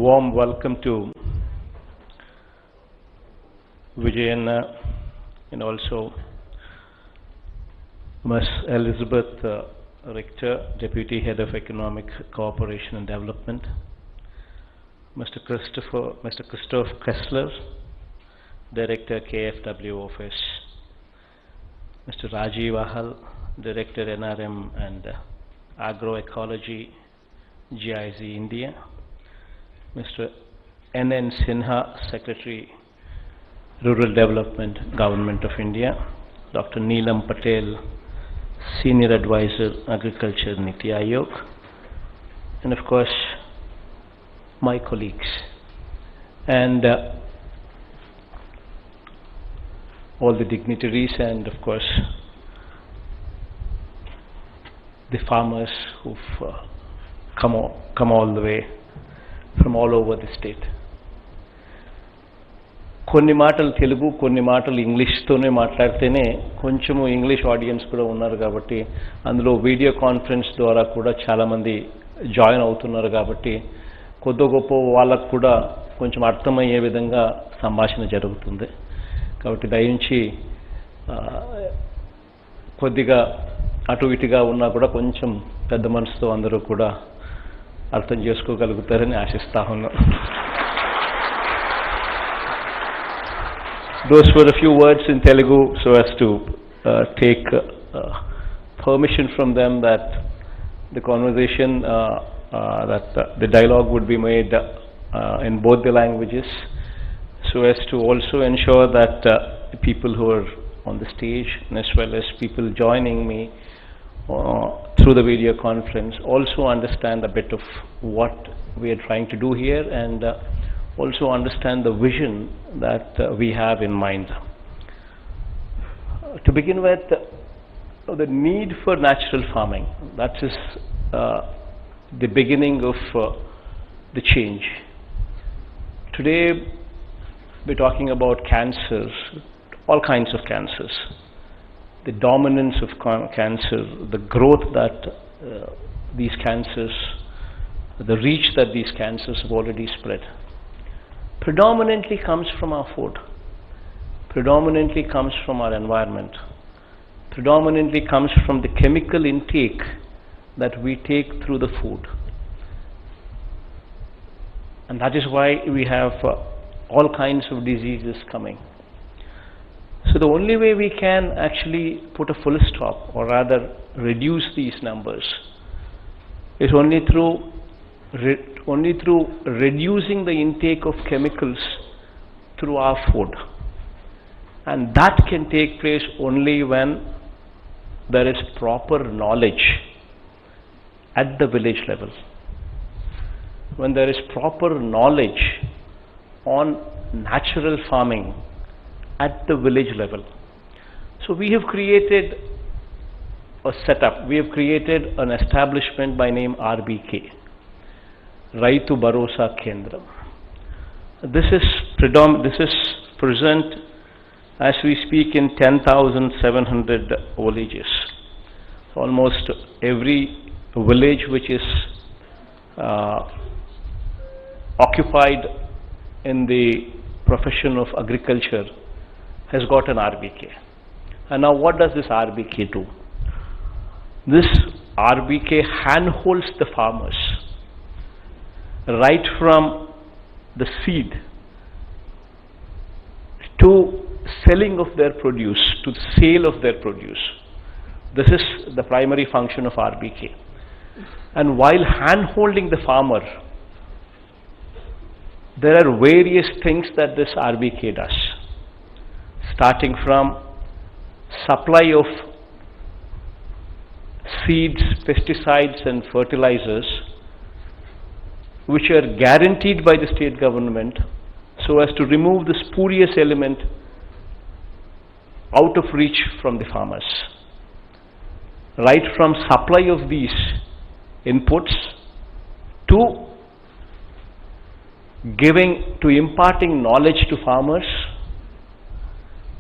warm welcome to Vijayanna and also Ms. Elizabeth Richter, Deputy Head of Economic Cooperation and Development, Mr. Christoph Kessler, Director KFW Office, Mr. Rajiv Ahal, Director NRM and Agroecology, GIZ India, Mr. N.N. Sinha, Secretary Rural Development, Government of India, Dr. Neelam Patel, Senior Advisor, Agriculture, Niti Aayog, and of course my colleagues and all the dignitaries, and of course the farmers who've come all the way from all over the state. కొన్ని మాటలు తెలుగు, కొన్ని మాటలు ఇంగ్లీష్తోనే మాట్లాడితేనే కొంచెము English audience కూడా ఉన్నారు కాబట్టి, అందులో వీడియో కాన్ఫరెన్స్ ద్వారా కూడా చాలామంది జాయిన్ అవుతున్నారు కాబట్టి కొద్ది గొప్ప వాళ్ళకు కూడా కొంచెం అర్థమయ్యే విధంగా సంభాషణ జరుగుతుంది. కాబట్టి దయించి కొద్దిగా అటు ఇటుగా ఉన్నా కూడా కొంచెం పెద్ద మనసుతో అందరూ కూడా అర్థం చేసుకోగలుగుతారని ఆశిస్తా ఉన్నాను. Those were a few words in Telugu so as to take permission from them that the conversation, the dialogue would be made in both the languages, so as to also ensure that people who are on the stage and as well as people joining me through the video conference also understand a bit of what we are trying to do here and also understand the vision that we have in mind. To begin with, the need for natural farming, that is the beginning of the change. Today we're talking about cancers, all kinds of cancers, the dominance of cancer, the growth that these cancers, the reach that these cancers have already spread, predominantly comes from our food, predominantly comes from our environment, predominantly comes from the chemical intake that we take through the food. And that is why we have all kinds of diseases coming. So the only way we can actually put a full stop, or rather reduce these numbers, is only through reducing the intake of chemicals through our food. And that can take place only when there is proper knowledge at the village level. When there is proper knowledge on natural farming at the village level. So we have created a setup, we have created an establishment by name RBK, Raitu Bharosa Kendram. This is present as we speak in 10,700 villages. So almost every village which is occupied in the profession of agriculture has got an RBK. And now what does this RBK do? This RBK handholds the farmers right from the seed to selling of their produce, to the sale of their produce. This is the primary function of RBK. And while hand-holding the farmer, there are various things that this RBK does, starting from supply of seeds, pesticides and fertilizers, which are guaranteed by the state government so as to remove the spurious element out of reach from the farmers. Right from supply of these inputs to imparting knowledge to farmers,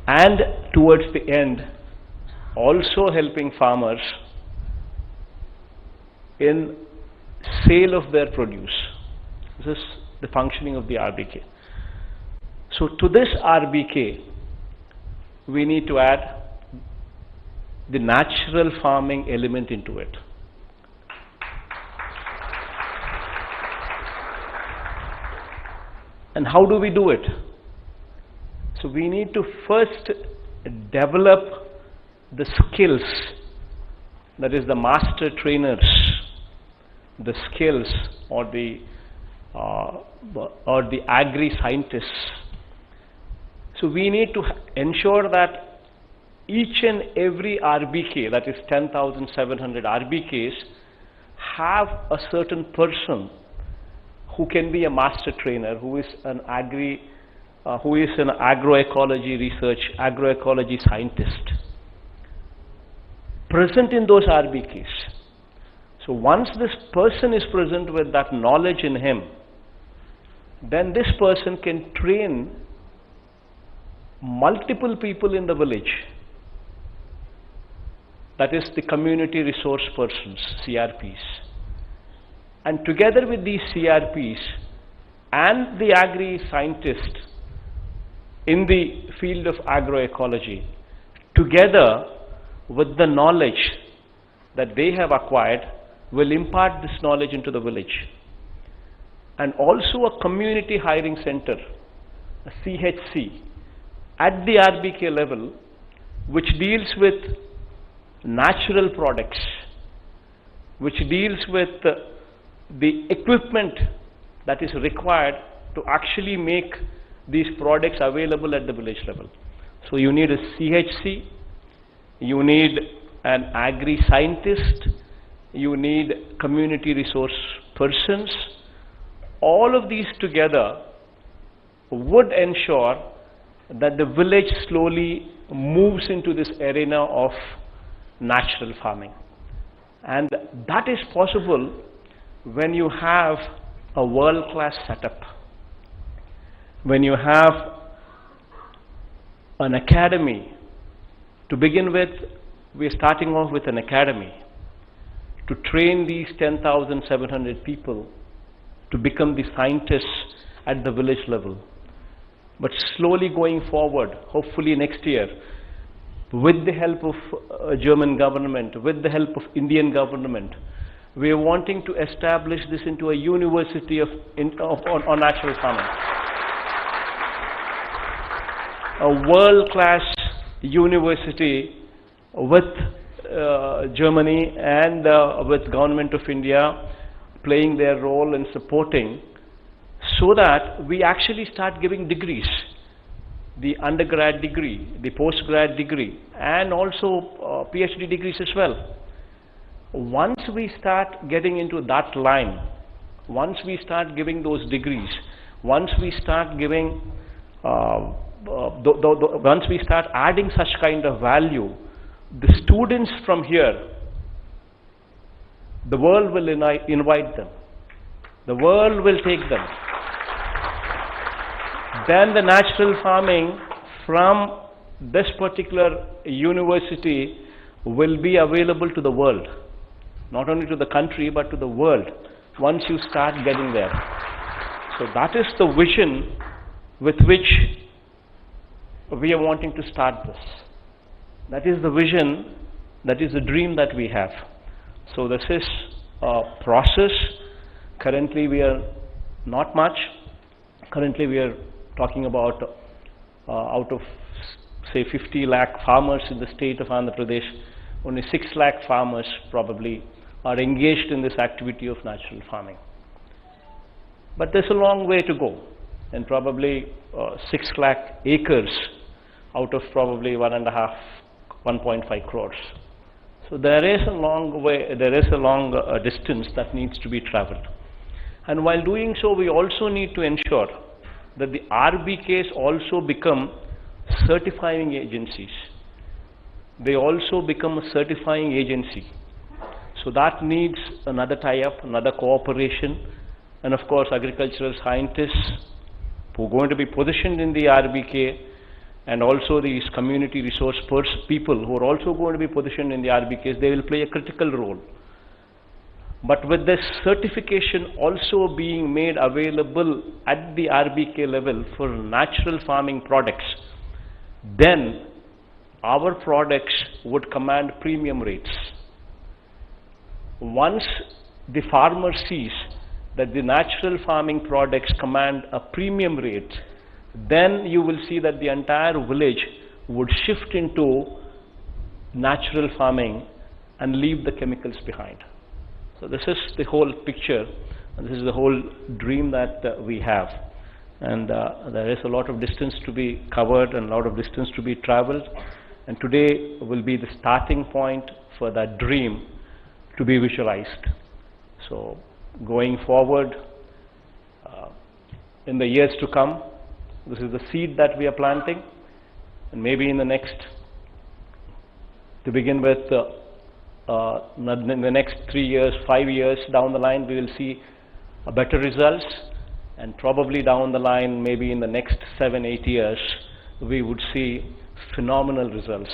and towards the end also helping farmers in sale of their produce. This is the functioning of the RBK. So to this RBK, we need to add the natural farming element into it. And how do we do it? So we need to first develop the skills, that is the master trainers, the skills, or the agri-scientists. So we need to ensure that each and every RBK, that is 10,700 RBKs, have a certain person who can be a master trainer, who is an agroecology research, agroecology scientist, present in those RBKs. So once this person is present with that knowledge in him, then this person can train multiple people in the village. That is the community resource persons, CRPs. And together with these CRPs and the agri-scientists in the field of agroecology, together with the knowledge that they have acquired, will impart this knowledge into the village. And also a community hiring center, a CHC, at the RBK level, which deals with natural products, which deals with the equipment that is required to actually make these products available at the village level. So you need a CHC, you need an agri-scientist, you need community resource persons. All of these together would ensure that the village slowly moves into this arena of natural farming. And that is possible when you have a world-class setup, when you have an academy. To begin with, we are starting off with an academy to train these 10,700 people to become the scientists at the village level. But slowly going forward, hopefully next year, with the help of German government, with the help of Indian government, we are wanting to establish this into a university on natural farming. A world-class university with Germany and with Government of India playing their role in supporting, so that we actually start giving degrees, the undergrad degree, the postgrad degree, and also PhD degrees as well. Once we start getting into that line, once we start giving those degrees, once we start giving, once we start adding such kind of value, the students from here, the world will invite them. The world will take them. Then the natural farming from this particular university will be available to the world. Not only to the country, but to the world, once you start getting there. So that is the vision with which we are wanting to start this. That is the vision, that is the dream that we have. So this is a process. Currently we are not much. Currently we are talking about out of say 50 lakh farmers in the state of Andhra Pradesh, only 6 lakh farmers probably are engaged in this activity of natural farming. But there's a long way to go, and probably 6 lakh acres out of probably 1.5 crores. So there is a long way, there is a long distance that needs to be traveled. And while doing so, we also need to ensure that the RBKs also become certifying agencies. They also become a certifying agency. So that needs another tie-up, another cooperation, and of course agricultural scientists who are going to be positioned in the RBK, and also these community resource people who are also going to be positioned in the RBKs. They will play a critical role. But with this certification also being made available at the RBK level for natural farming products, then our products would command premium rates. Once the farmer sees that the natural farming products command a premium rate, then you will see that the entire village would shift into natural farming and leave the chemicals behind. So this is the whole picture, and this is the whole dream that we have. And there is a lot of distance to be covered and a lot of distance to be traveled. And today will be the starting point for that dream to be visualized. So going forward, in the years to come, this is the seed that we are planting, and maybe in the next, to begin with, in the next 3 years, 5 years down the line, we will see better results, and probably down the line, maybe in the next 7, 8 years, we would see phenomenal results.